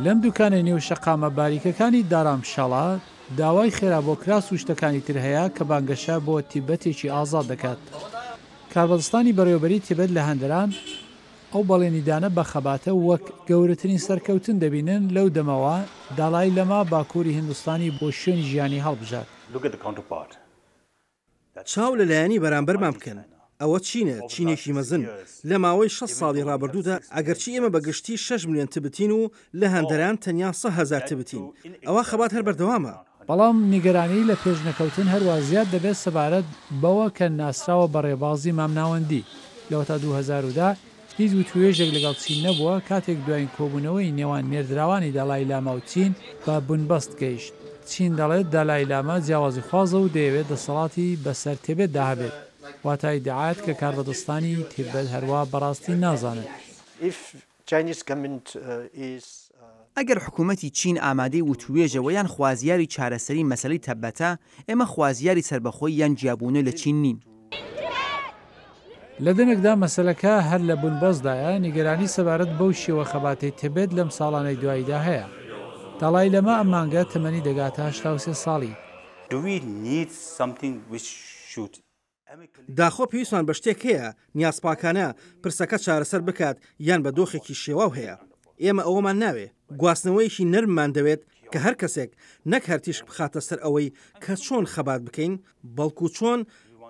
لەم دوکانە نێو شەقامە باریکەکانی دارامشاڵا داوای خێرا بۆ کراس و شتەکانی تر هەیە کە بانگەشە بۆ تیبەتێکی ئازاد دەکات. کاربەدەستانی بەڕێوەبەری تیبەت لە هەندران ئەو بەڵێنیدانە بە خەباتە وەک گەورەترین سەرکەوتن دەبینن لەو دەمەوە داڵای لەما باکووری هیندستانی بۆ شوێنی ژیانی هەڵبژات. چاو لەلایەنی بەرامبەرمان بکەن. ئەوە چینە چینێکی مەزن لە ماوەی 6 ساڵی ڕابردوودا ئەگەرچی ئێمە بەگشتی 6 ملیۆن تبتین و لە هەندەران تەنیا 100,000 تبتین. ئەوە خەبات هەر بەردەوامە. بەڵام نیگەرانی لە پێشنەکەوتن هەروە زیاد دەبێت سەبارەت بەوە کە ناسراوە بە ڕێبازی مامناوەندی لەوە تا 2010 هیچ وتوێژێک لەگەڵ چین نەبووە کاتێک دوایین کۆبوونەوەی نێوان مێردراوانی دالای لاما و چین بە بنبەست گەیشت. چین دەڵێت دالای لاما جیاوازی خوازە و دەیەوێت دەسەڵاتی بەسەر تێبێت داهبێت. واتای دەعات کە کاربەدەستانی تیبەت هەروە بەڕاستی نازانێت. ئەگەر حکوومەتی چین ئامادەی وتوێژەوە یان خوازیاری چارەسەری مەسەلەی تەبەتە، ئێمە خوازیاری سربەخۆی یان جیابوونە لە چین نین. لە دەمێکدا مەسەلەکە هەر لە بنبەستدایە نیگەرانی سەبارەت بەو شێوە خەباتەی تیبەت لەم ساڵانەی دواییدا هەیە. دەڵای لەما ئەم مانگە تەمەنی دەگاتە 83 ساڵی. داخۆ پێویستمان بە شتێک هەیە نیازپاکانە پرسەکە چارەسەر بکات یان بە دۆخێکی شێواو هەیە. ئێمە ئەوەمان ناوێ گواستنەوەیشی نەرممان دەوێت کە هەر کەسێک نەک هەرتیش بخاتە سەر ئەوەی کە چۆن خەبات بکەین بەڵکو چۆن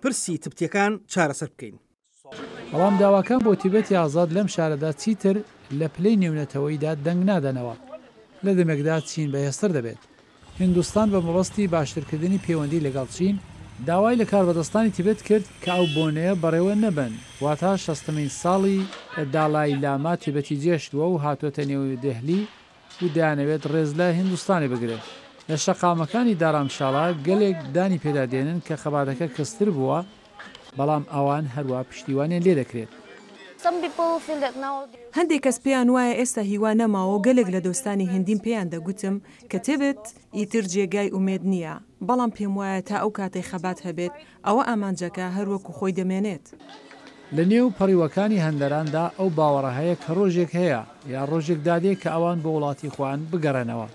پرسی تبتیەکان چارەسەر بکەین. بەڵام داواکان بۆ تیبەتی ئازاد لەم شارەدا چیتر لە پلەی نێونەتەوەیدا دەنگ نادەنەوە. لە دەمێکدا چین بەهێزتر دەبێت. هیندستان بە مەبەستی باشترکردنی پەیوەندی لەگەڵ چین داوای لە کاربەدەستانی تیبەت کرد کە ئەو بۆنەیە بەڕێوە نەبن واتە 60مین ساڵی داڵای لاما تیبەتی جێشتووە و هاتوۆتە نێو دەهلی و دەیانەوێت ڕێز لە هیندستانی بگرێت. لە شەقامەکانی دارامشاڵا گەلێک دانی پێدادێنن کە خەباتەکە کەستر بووە بەڵام ئەوان هەروە پشتیوانیان لێ دەکرێت. هەندێک کەس پێیان وایە ئێستا هیوا نەماوە گەلێک لە دۆستانی هندیم پێیان دەگوتم کە تێبێت ئیتر جێگای ئومێد نییە، بەڵام پێم وایە تا ئەو کاتەی خەبات هەبێت ئەوە ئامانجەکە هەروەکو خۆی دەمێنێت. لە نێو پەڕیوەکانی هەندەراندا ئەو باوەڕە هەیە کە ڕۆژێک هەیە یا ڕۆژێک دادێت کە ئەوان بە وڵاتی خۆیان بگەڕێنەوە.